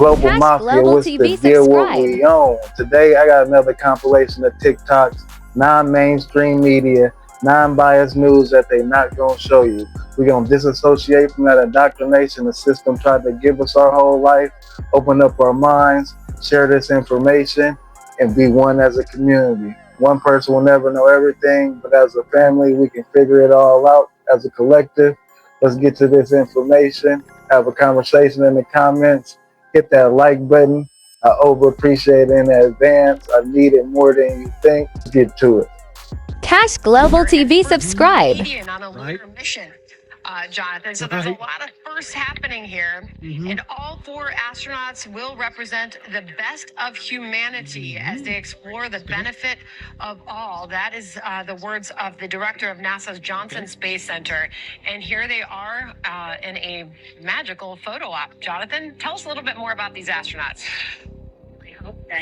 Global Mafia, Global what's the TV deal, what subscribe. we own? Today I got another compilation of TikToks, non-mainstream media, non-biased news that they not gonna show you. We're gonna disassociate from that indoctrination the system tried to give us our whole life, open up our minds, share this information, and be one as a community. One person will never know everything, but as a family, we can figure it all out as a collective. Let's get to this information, have a conversation in the comments, hit that like button. I over appreciate it in advance. I need it more than you think. Let's get to it. Cash Global TV subscribe. On a lunar mission, Jonathan. So there's a lot of firsts happening here, and all four astronauts will represent the best of humanity as they explore the benefit of all. That is the words of the director of NASA's Johnson Space Center. And here they are in a magical photo op. Jonathan, tell us a little bit more about these astronauts.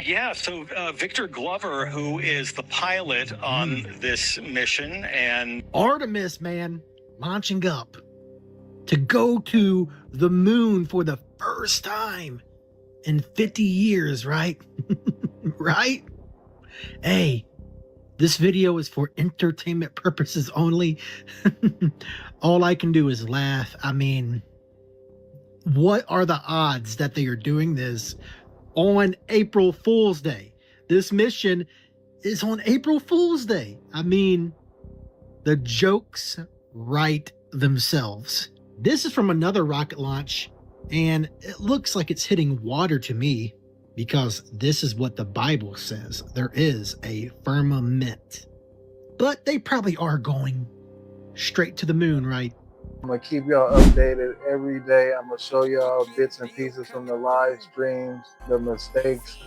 Yeah, so Victor Glover, who is the pilot on this mission, and Artemis, man, launching up to go to the moon for the first time in 50 years, right? Right? Hey, this video is for entertainment purposes only. All I can do is laugh. I mean, what are the odds that they are doing this on April Fool's Day? This mission is on April Fool's Day. I mean, the jokes write themselves. This is from another rocket launch, and it looks like it's hitting water to me, because this is what the Bible says. There is a firmament. But they probably are going straight to the moon, right? I'm gonna keep y'all updated every day. I'm gonna show y'all bits and pieces from the live streams, the mistakes,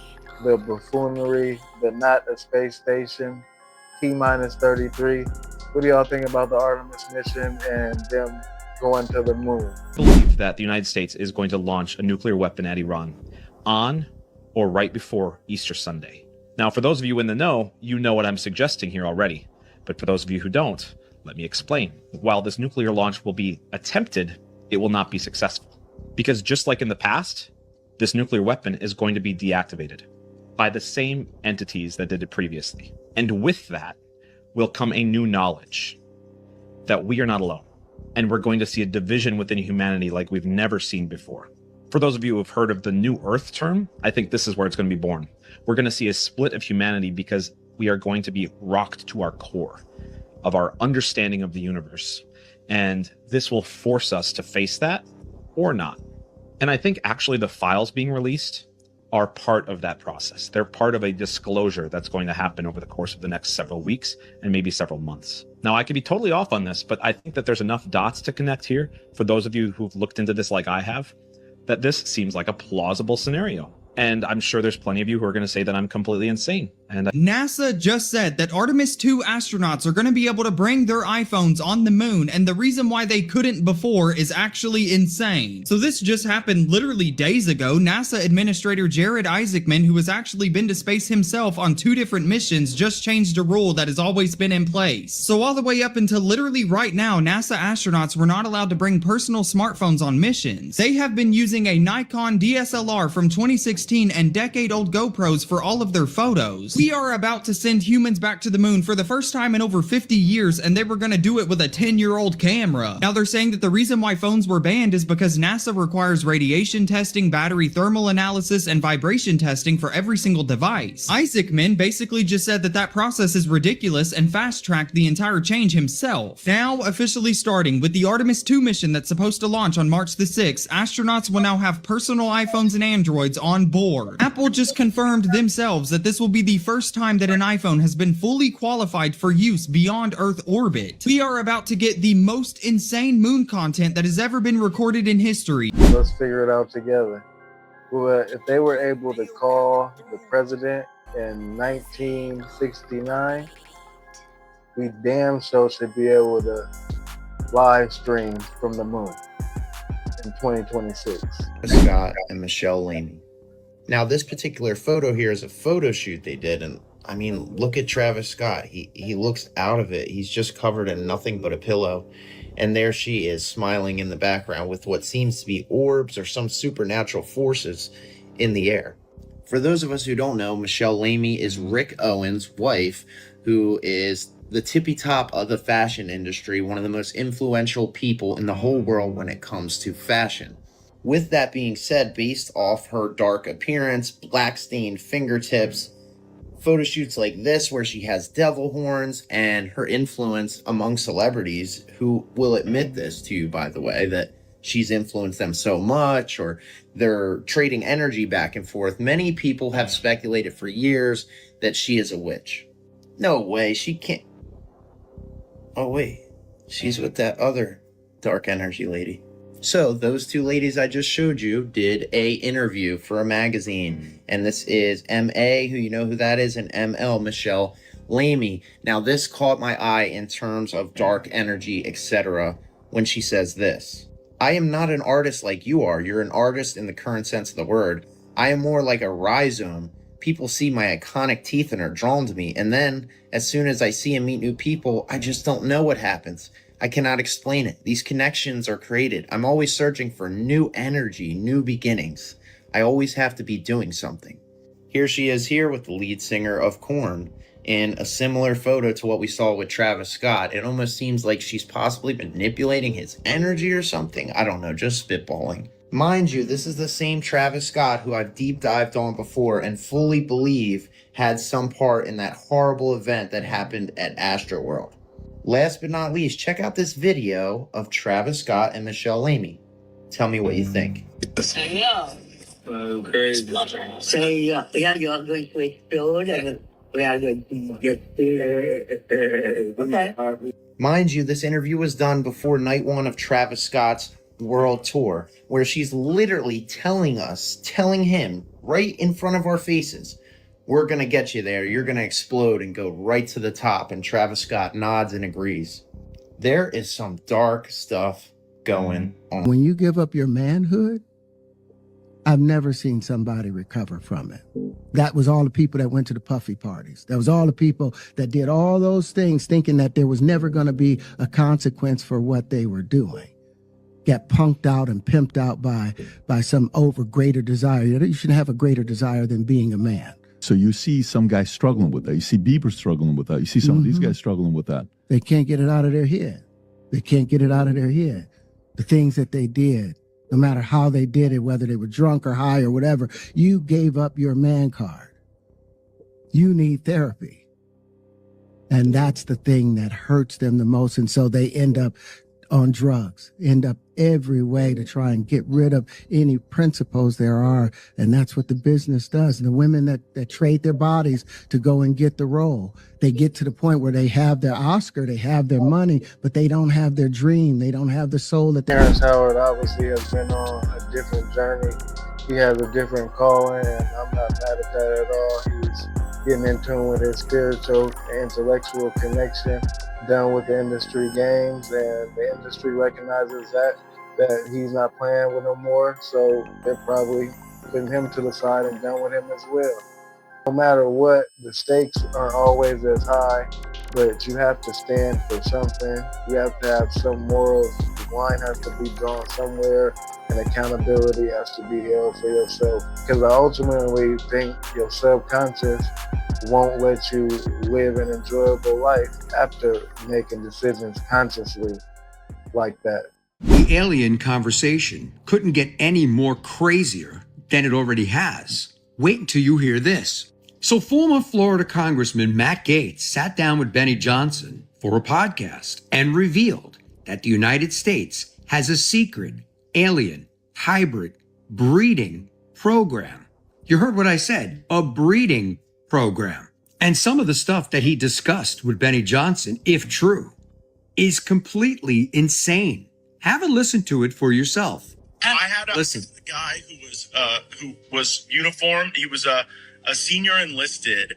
the buffoonery, the not a space station, T-minus 33. What do y'all think about the Artemis mission and them going to the moon? I believe that the United States is going to launch a nuclear weapon at Iran on or right before Easter Sunday. Now, for those of you in the know, you know what I'm suggesting here already. But for those of you who don't, let me explain. While this nuclear launch will be attempted, it will not be successful. Because just like in the past, this nuclear weapon is going to be deactivated by the same entities that did it previously. And with that will come a new knowledge that we are not alone. And we're going to see a division within humanity like we've never seen before. For those of you who have heard of the New Earth term, I think this is where it's going to be born. We're going to see a split of humanity because we are going to be rocked to our core of our understanding of the universe. And this will force us to face that or not. And I think actually the files being released are part of that process. They're part of a disclosure that's going to happen over the course of the next several weeks and maybe several months. Now, I could be totally off on this, but I think that there's enough dots to connect here for those of you who've looked into this like I have, that this seems like a plausible scenario. And I'm sure there's plenty of you who are going to say that I'm completely insane. And NASA just said that Artemis 2 astronauts are going to be able to bring their iPhones on the moon, and the reason why they couldn't before is actually insane. So this just happened literally days ago. NASA Administrator Jared Isaacman, who has actually been to space himself on 2 different missions, just changed a rule that has always been in place. So all the way up until literally right now, NASA astronauts were not allowed to bring personal smartphones on missions. They have been using a Nikon DSLR from 2016 and decade-old GoPros for all of their photos. We are about to send humans back to the moon for the first time in over 50 years, and they were going to do it with a 10-year-old camera. Now they're saying that the reason why phones were banned is because NASA requires radiation testing, battery thermal analysis, and vibration testing for every single device. Isaacman basically just said that that process is ridiculous and fast-tracked the entire change himself. Now, officially starting with the Artemis 2 mission that's supposed to launch on March the 6th, astronauts will now have personal iPhones and Androids on board. Apple just confirmed themselves that this will be the first time that an iPhone has been fully qualified for use beyond Earth orbit. We are about to get the most insane moon content that has ever been recorded in history. Let's figure it out together. Well, if they were able to call the president in 1969, we damn sure should be able to live stream from the moon in 2026. Scott and Michelle Laney. Now, this particular photo here is a photo shoot they did, and I mean, look at Travis Scott. He looks out of it. He's just covered in nothing but a pillow, and there she is smiling in the background with what seems to be orbs or some supernatural forces in the air. For those of us who don't know, Michelle Lamy is Rick Owens' wife, who is the tippy top of the fashion industry, one of the most influential people in the whole world when it comes to fashion. With that being said, based off her dark appearance, black stained fingertips, photo shoots like this where she has devil horns, and her influence among celebrities who will admit this to you, by the way, that she's influenced them so much, or they're trading energy back and forth. Many people have speculated for years that she is a witch. No way, she can't. Oh wait, she's with that other dark energy lady. So those two ladies I just showed you did a interview for a magazine, and this is MA, who you know who that is, and ML, Michelle Lamy. Now this caught my eye in terms of dark energy, etc. when she says this: I am not an artist like you are. You're an artist in the current sense of the word. I am more like a rhizome. People see my iconic teeth and are drawn to me, and then as soon as I see and meet new people, I just don't know what happens. I cannot explain it. These connections are created. I'm always searching for new energy, new beginnings. I always have to be doing something. Here she is here with the lead singer of Korn in a similar photo to what we saw with Travis Scott. It almost seems like she's possibly manipulating his energy or something. I don't know, just spitballing. Mind you, this is the same Travis Scott who I've deep dived on before and fully believe had some part in that horrible event that happened at Astroworld. Last but not least, check out this video of Travis Scott and Michelle Lamy. Tell me what you think. We are going to explode and we are going to get there. Okay. Mind you, this interview was done before night one of Travis Scott's world tour, where she's literally telling him right in front of our faces, we're going to get you there. You're going to explode and go right to the top. And Travis Scott nods and agrees. There is some dark stuff going on. When you give up your manhood, I've never seen somebody recover from it. That was all the people that went to the puffy parties. That was all the people that did all those things thinking that there was never going to be a consequence for what they were doing. Get punked out and pimped out by some over greater desire. You shouldn't have a greater desire than being a man. So you see some guys struggling with that. You see Bieber struggling with that. You see some of these guys struggling with that. They can't get it out of their head. They can't get it out of their head. The things that they did, no matter how they did it, whether they were drunk or high or whatever, you gave up your man card. You need therapy. And that's the thing that hurts them the most. And so they end up on drugs, end up every way to try and get rid of any principles there are. And that's what the business does. And the women that trade their bodies to go and get the role, they get to the point where they have their Oscar, they have their money, but they don't have their dream. They don't have the soul that Terrence Howard obviously has been on a different journey. He has a different calling, and I'm not mad at that at all. He's getting in tune with his spiritual and intellectual connection, done with the industry games, and the industry recognizes that he's not playing with no more, so they're probably putting him to the side and done with him as well. No matter what, the stakes aren't always as high, but you have to stand for something. You have to have some morals. The line has to be drawn somewhere, and accountability has to be held for yourself. Because I ultimately think your subconscious won't let you live an enjoyable life after making decisions consciously like that. The alien conversation couldn't get any more crazier than it already has. Wait until you hear this. So former Florida Congressman Matt Gaetz sat down with Benny Johnson for a podcast and revealed that the United States has a secret alien hybrid breeding program. You heard what I said, a breeding program. And some of the stuff that he discussed with Benny Johnson, if true, is completely insane. Have a listen to it for yourself. I had a guy who was uniformed. He was a senior enlisted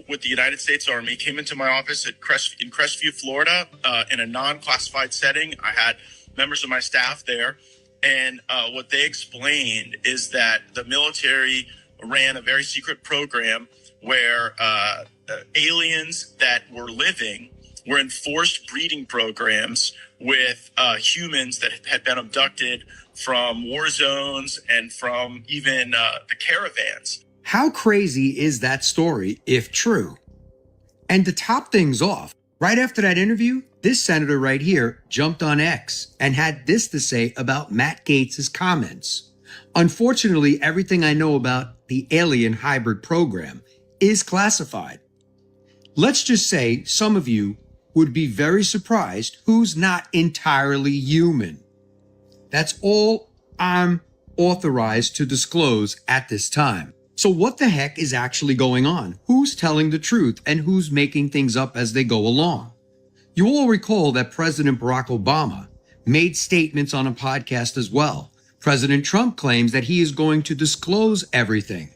with the United States Army. Came into my office in Crestview, Florida, in a non-classified setting. I had members of my staff there, and what they explained is that the military ran a very secret program where aliens that were living were in forced breeding programs with humans that had been abducted from war zones, and from even the caravans. How crazy is that story if true? And to top things off, right after that interview, this senator right here jumped on X and had this to say about Matt Gaetz's comments. Unfortunately, everything I know about the alien hybrid program is classified. Let's just say some of you would be very surprised who's not entirely human. That's all I'm authorized to disclose at this time. So what the heck is actually going on? Who's telling the truth and who's making things up as they go along? You all recall that President Barack Obama made statements on a podcast as well. President Trump claims that he is going to disclose everything.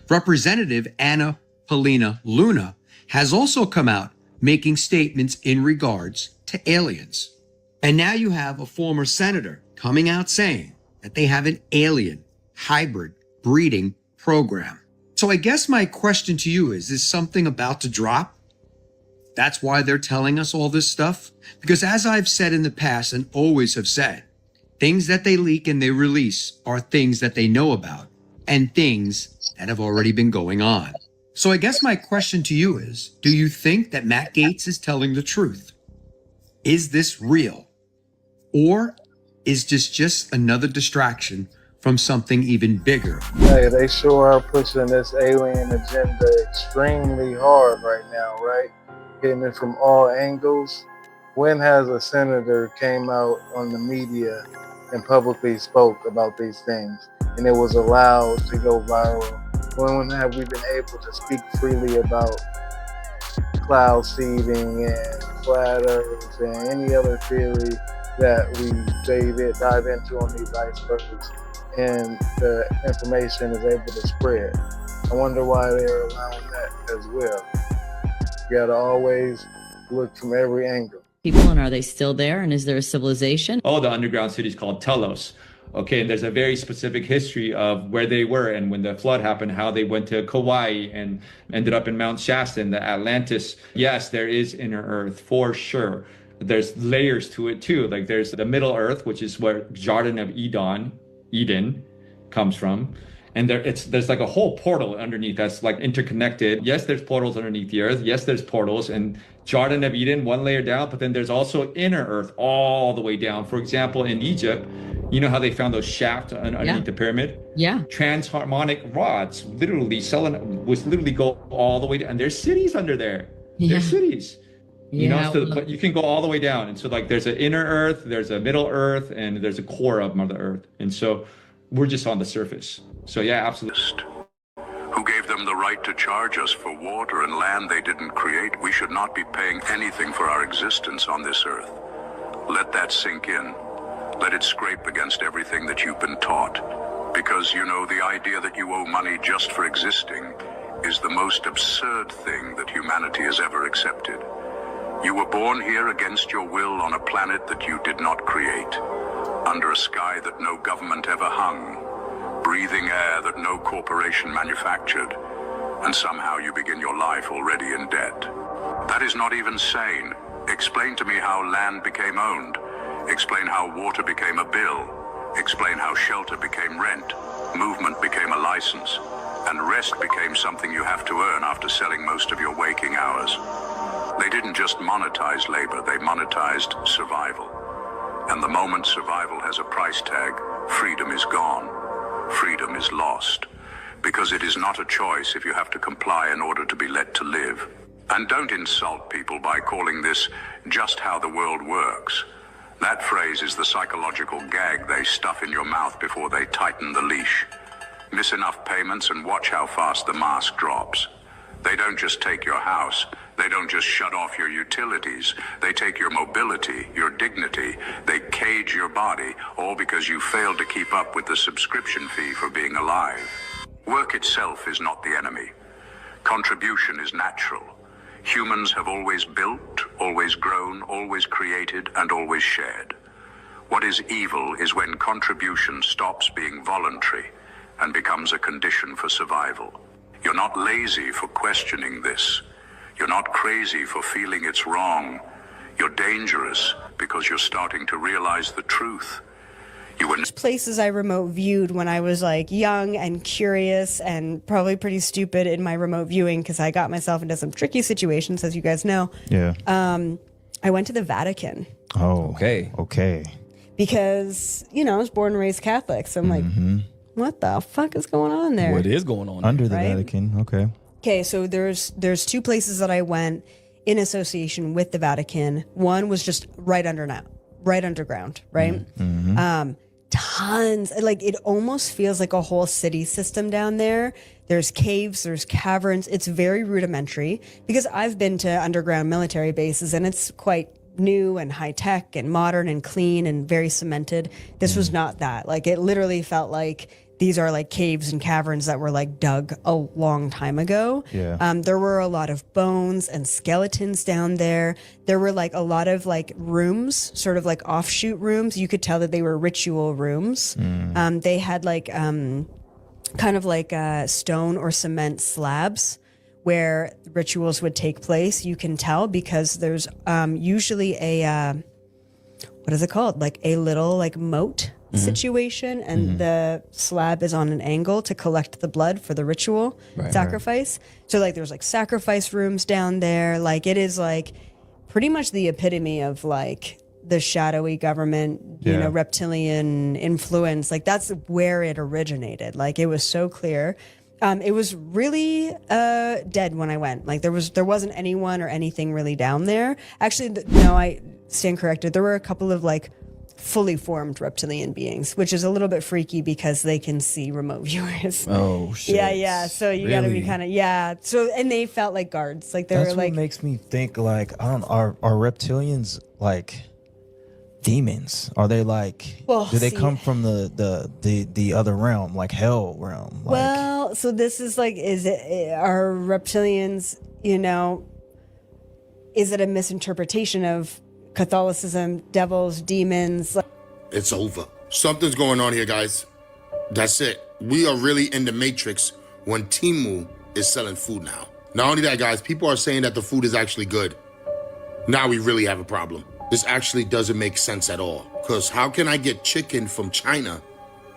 Representative Anna Paulina Luna has also come out making statements in regards to aliens. And now you have a former senator coming out saying that they have an alien hybrid breeding program. So I guess my question to you is something about to drop? That's why they're telling us all this stuff? Because as I've said in the past and always have said, things that they leak and they release are things that they know about and things that have already been going on. So I guess my question to you is, do you think that Matt Gaetz is telling the truth? Is this real? Or is this just another distraction from something even bigger? Hey, they sure are pushing this alien agenda extremely hard right now, right? Hitting it from all angles. When has a senator came out on the media and publicly spoke about these things and it was allowed to go viral? When have we been able to speak freely about cloud seeding and flat earth and any other theory that we dive into on these icebergs, and the information is able to spread? I wonder why they're allowing that as well. You gotta always look from every angle. People, and are they still there? And is there a civilization? Oh, the underground city is called Telos. Okay, and there's a very specific history of where they were and when the flood happened, how they went to Kauai and ended up in Mount Shasta and the Atlantis. Yes, there is inner Earth for sure. There's layers to it too. Like there's the Middle Earth, which is where Garden of Eden comes from. And there's like a whole portal underneath that's like interconnected. Yes, there's portals underneath the earth. Yes, there's portals. And Garden of Eden, one layer down, but then there's also inner earth all the way down. For example, in Egypt, you know how they found those shafts underneath the pyramid? Yeah. Transharmonic rods literally go all the way down. And there's cities under there. Yeah. There's cities. You Yeah, know, so you can go all the way down. And so like there's an inner earth, there's a middle earth, and there's a core of Mother Earth. And so we're just on the surface. So yeah, absolutely. Who gave them the right to charge us for water and land they didn't create? We should not be paying anything for our existence on this earth. Let that sink in. Let it scrape against everything that you've been taught. Because, you know, the idea that you owe money just for existing is the most absurd thing that humanity has ever accepted. You were born here against your will on a planet that you did not create, under a sky that no government ever hung, breathing air that no corporation manufactured, and somehow you begin your life already in debt. That is not even sane. Explain to me how land became owned. Explain how water became a bill. Explain how shelter became rent, movement became a license, and rest became something you have to earn after selling most of your waking hours. They didn't just monetize labor, they monetized survival. And the moment survival has a price tag, freedom is gone. Freedom is lost. Because it is not a choice if you have to comply in order to be let to live. And don't insult people by calling this just how the world works. That phrase is the psychological gag they stuff in your mouth before they tighten the leash. Miss enough payments and watch how fast the mask drops. They don't just take your house. They don't just shut off your utilities. They take your mobility, your dignity. They cage your body, all because you failed to keep up with the subscription fee for being alive. Work itself is not the enemy. Contribution is natural. Humans have always built, always grown, always created, and always shared. What is evil is when contribution stops being voluntary and becomes a condition for survival. You're not lazy for questioning this. You're not crazy for feeling it's wrong. You're dangerous because you're starting to realize the truth. Places I remote viewed when I was like young and curious and probably pretty stupid in my remote viewing because I got myself into some tricky situations, as you guys know. Yeah. I went to the Vatican. Oh, okay. Because, I was born and raised Catholic. So I'm like, what the fuck is going on there? What is going on under the Vatican? Okay. Okay, so there's two places that I went in association with the Vatican. One was just right underground, right? Tons, like it almost feels like a whole city system down there. There's caves, there's caverns. It's very rudimentary because I've been to underground military bases and it's quite new and high tech and modern and clean and very cemented. This was not that. Like it literally felt like these are like caves and caverns that were like dug a long time ago. Yeah. There were a lot of bones and skeletons down there. There were like a lot of like rooms, sort of like offshoot rooms. You could tell that they were ritual rooms. They had like kind of like stone or cement slabs where rituals would take place. You can tell because there's usually a, what is it called? Like a little like moat situation, and the slab is on an angle to collect the blood for the ritual sacrifice. So like there's like sacrifice rooms down there. Like it is like pretty much the epitome of like the shadowy government, you know, reptilian influence. Like that's where it originated. Like it was so clear. It was really dead when I went. Like there wasn't anyone or anything really down there. Actually, no, I stand corrected. There were a couple of like fully formed reptilian beings, which is a little bit freaky because they can see remote viewers. Oh shit. Yeah. So you got to be kind of So and they felt like guards. Like they That's were like. what makes me think like are reptilians like demons? Are they like? Well, do they come from the other realm, like hell realm? Like, Well, so this is like, are reptilians? You know, is it a misinterpretation of Catholicism, devils, demons? It's over. Something's going on here, guys. That's it. We are really in the matrix when Temu is selling food now. Not only that, guys, people are saying that the food is actually good. Now we really have a problem. This actually doesn't make sense at all. Because how can I get chicken from China,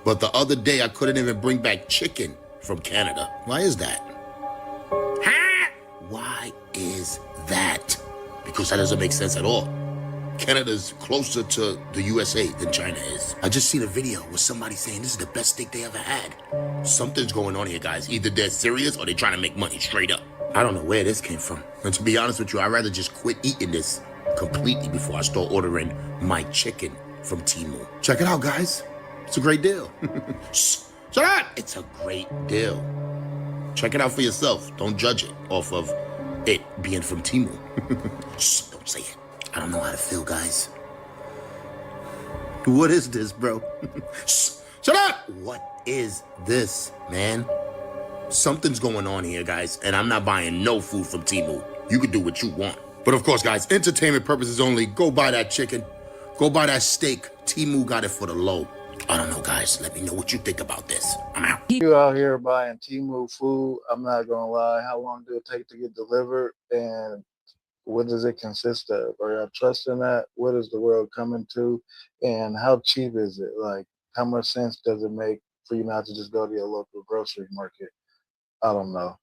but the other day I couldn't even bring back chicken from Canada? Why is that? Why is that? Because that doesn't make sense at all. Canada's closer to the USA than China is. I just seen a video with somebody saying this is the best steak they ever had. Something's going on here, guys. Either they're serious or they're trying to make money straight up. I don't know where this came from. And to be honest with you, I'd rather just quit eating this completely before I start ordering my chicken from Temu. Check it out, guys. It's a great deal. Shut up! It's a great deal. Check it out for yourself. Don't judge it off of it being from Temu. Shh, don't say it. I don't know how to feel, guys. What is this, bro? Shut up! What is this, man? Something's going on here, guys, and I'm not buying no food from Temu. You can do what you want. But of course, guys, entertainment purposes only. Go buy that chicken. Go buy that steak. Temu got it for the low. I don't know, guys. Let me know what you think about this. I'm out. You out here buying Temu food, I'm not gonna lie. How long do it take to get delivered? And what does it consist of? Are y'all trusting that? What is the world coming to? And how cheap is it? Like, how much sense does it make for you not to just go to your local grocery market? I don't know.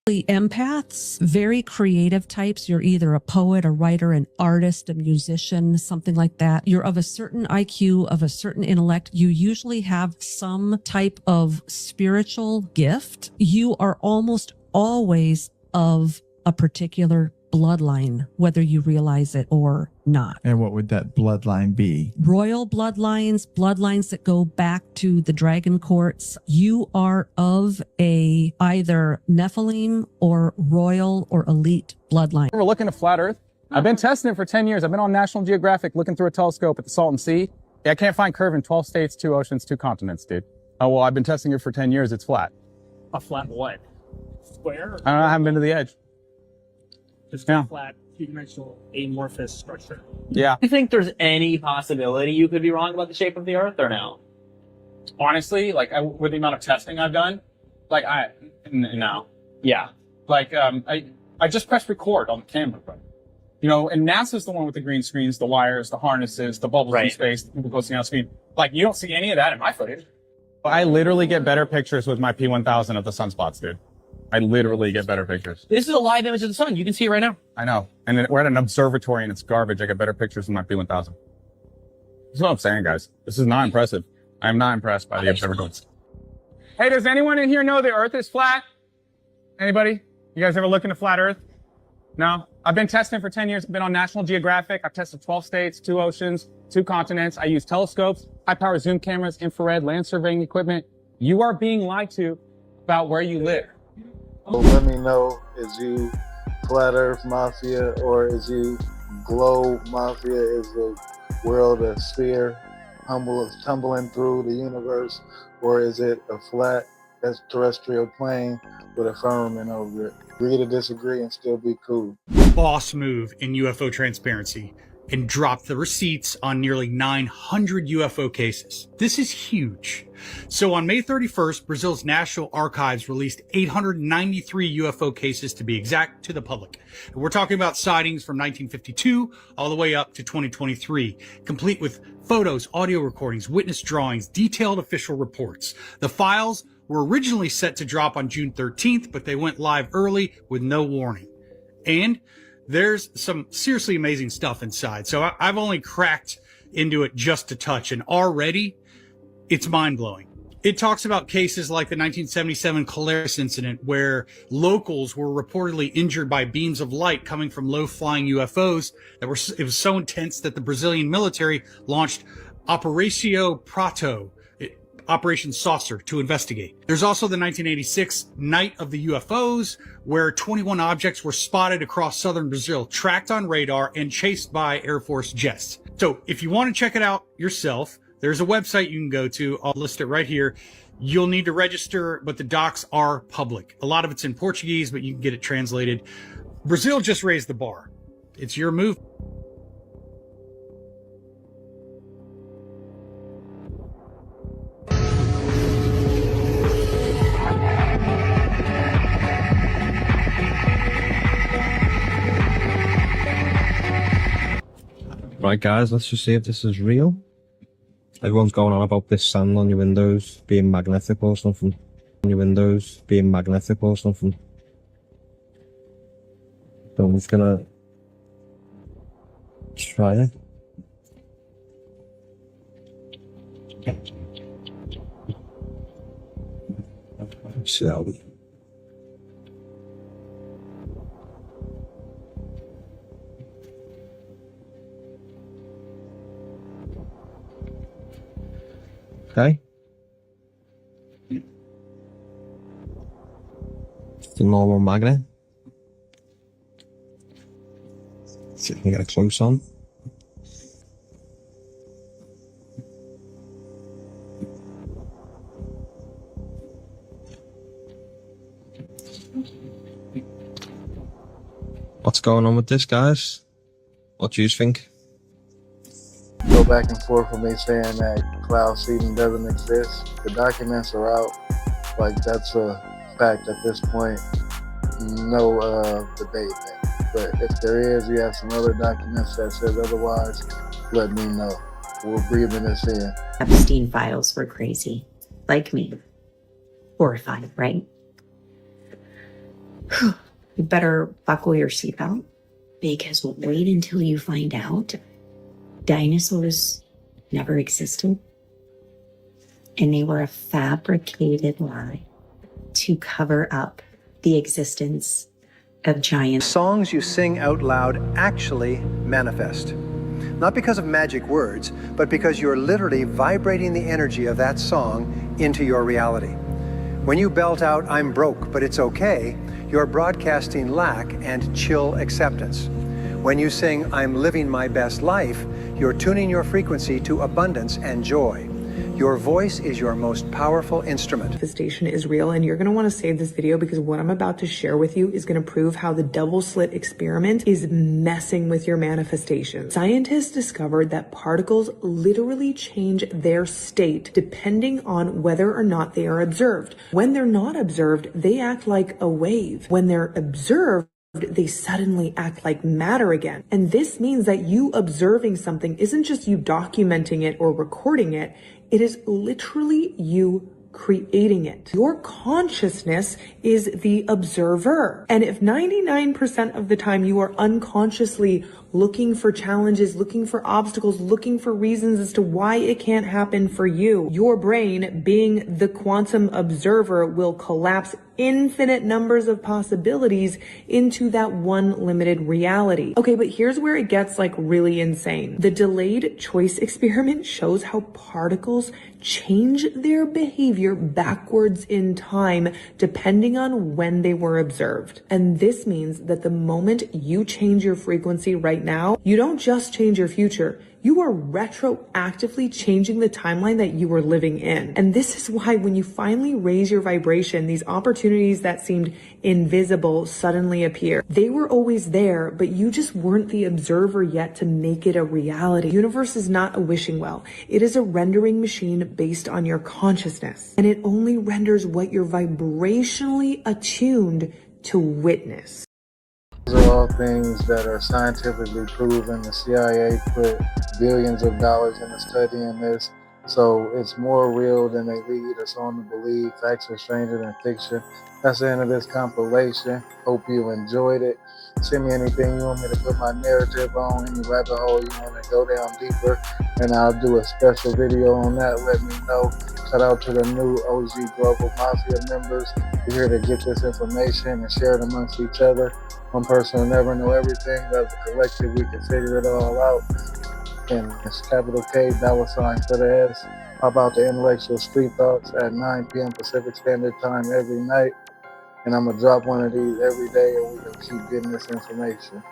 Empaths, very creative types. You're either a poet, a writer, an artist, a musician, something like that. You're of a certain IQ, of a certain intellect. You usually have some type of spiritual gift. You are almost always of a particular bloodline, whether you realize it or not. And what would that bloodline be? Royal bloodlines that go back to the dragon courts. You are of a either Nephilim or royal or elite bloodline. We're looking at flat Earth. I've been testing it for 10 years. I've been on National Geographic looking through a telescope at the Salton Sea. Yeah, I can't find curve in 12 states, 2 oceans, 2 continents, dude. Oh, well, I've been testing it for 10 years. It's flat. A flat what? Square? I don't know. I haven't been to the edge. Just a flat, two-dimensional, amorphous structure. Yeah. Do you think there's any possibility you could be wrong about the shape of the Earth, or no? Honestly, like, with the amount of testing I've done, like, no. Yeah. Like, I just pressed record on the camera, bro. You know, and NASA's the one with the green screens, the wires, the harnesses, the bubbles in space, the people posting on screen. Like, you don't see any of that in my footage. I literally get better pictures with my P1000 of the sunspots, dude. I literally get better pictures. This is a live image of the sun. You can see it right now. I know. And then we're at an observatory and it's garbage. I get better pictures with my P1000. That's what I'm saying, guys. This is not impressive. I'm not impressed by the observatories. Hey, does anyone in here know the Earth is flat? Anybody? You guys ever look into flat Earth? No? I've been testing for 10 years. I've been on National Geographic. I've tested 12 states, 2 oceans, 2 continents. I use telescopes, high-power zoom cameras, infrared, land surveying equipment. You are being lied to about where you live. So let me know, is you Flat Earth Mafia or is you Globe Mafia? Is the world a sphere tumbling through the universe, or is it a flat terrestrial plane with a firmament over it? Agree to disagree and still be cool. Boss move in UFO transparency and dropped the receipts on nearly 900 UFO cases. This is huge. So on May 31st, Brazil's National Archives released 893 UFO cases, to be exact, to the public. And we're talking about sightings from 1952 all the way up to 2023, complete with photos, audio recordings, witness drawings, detailed official reports. The files were originally set to drop on June 13th, but they went live early with no warning. And there's some seriously amazing stuff inside. So I've only cracked into it just a touch, and already it's mind-blowing. It talks about cases like the 1977 Colares incident, where locals were reportedly injured by beams of light coming from low-flying UFOs it was so intense that the Brazilian military launched Operation Saucer to investigate. There's also the 1986 Night of the UFOs, where 21 objects were spotted across southern Brazil, tracked on radar and chased by Air Force jets. So if you want to check it out yourself, there's a website you can go to. I'll list it right here. You'll need to register, but the docs are public. A lot of it's in Portuguese, but you can get it translated. Brazil just raised the bar. It's your move. Right guys, let's just see if this is real. Everyone's going on about this sand on your windows being magnetic or something. On your windows being magnetic or something. So I'm just gonna try it. Shall we? Okay. It's a normal magnet. See if we can get a close on. What's going on with this, guys? What do you think? Go back and forth with me saying that cloud seeding doesn't exist. The documents are out. Like, that's a fact at this point. No debate there. But if there is, you have some other documents that says otherwise, let me know. We're breathing this in. Epstein files were crazy. Like me. Horrified, right? You better buckle your seatbelt, because wait until you find out dinosaurs never existed, and they were a fabricated lie to cover up the existence of giants. Songs you sing out loud actually manifest. Not because of magic words, but because you're literally vibrating the energy of that song into your reality. When you belt out, "I'm broke, but it's okay," you're broadcasting lack and chill acceptance. When you sing, "I'm living my best life," you're tuning your frequency to abundance and joy. Your voice is your most powerful instrument. Manifestation is real, and you're going to want to save this video, because what I'm about to share with you is going to prove how the double slit experiment is messing with your manifestation. Scientists discovered that particles literally change their state depending on whether or not they are observed. When they're not observed, they act like a wave. When they're observed, they suddenly act like matter again. And this means that you observing something isn't just you documenting it or recording it, it is literally you creating it. Your consciousness is the observer. And if 99% of the time you are unconsciously looking for challenges, looking for obstacles, looking for reasons as to why it can't happen for you, your brain, being the quantum observer, will collapse infinite numbers of possibilities into that one limited reality. Okay, but here's where it gets like really insane. The delayed choice experiment shows how particles change their behavior backwards in time depending on when they were observed. And this means that the moment you change your frequency right now, you don't just change your future, you are retroactively changing the timeline that you were living in. And this is why when you finally raise your vibration, these opportunities that seemed invisible suddenly appear. They were always there, but you just weren't the observer yet to make it a reality. The universe is not a wishing well. It is a rendering machine based on your consciousness. And it only renders what you're vibrationally attuned to witness. These are all things that are scientifically proven. The CIA put billions of dollars into studying this, so it's more real than they lead us on to believe. Facts are stranger than fiction. That's the end of this compilation. Hope you enjoyed it. Send me anything you want me to put my narrative on, any rabbit hole you want to go down deeper, and I'll do a special video on that. Let me know. Shout out to the new OG Global Mafia members. We're here to get this information and share it amongst each other. One person will never know everything, but as a collective, we can figure it all out. And it's capital K, $ for the S. Pop out the Intellectual Street Thoughts at 9 p.m. Pacific Standard Time every night. And I'm going to drop one of these every day, and we're going to keep getting this information.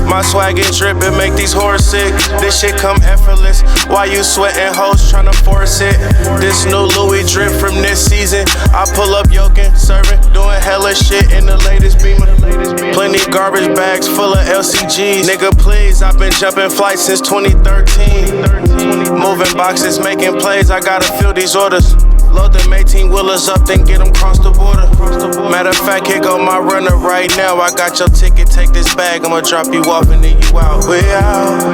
My swag get drippin', make these whores sick. This shit come effortless. Why you sweating, hoes tryna force it? This new Louis drip from this season. I pull up yoking, serving, doing hella shit in the latest Beamer. Plenty garbage bags full of LCGs. Nigga, please, I've been jumping flights since 2013. Moving boxes, making plays, I gotta fill these orders. Load them 18-wheelers up, then get them cross the border. Matter of fact, here go my runner right now. I got your ticket, take this bag, I'ma drop you off and then you out. We out.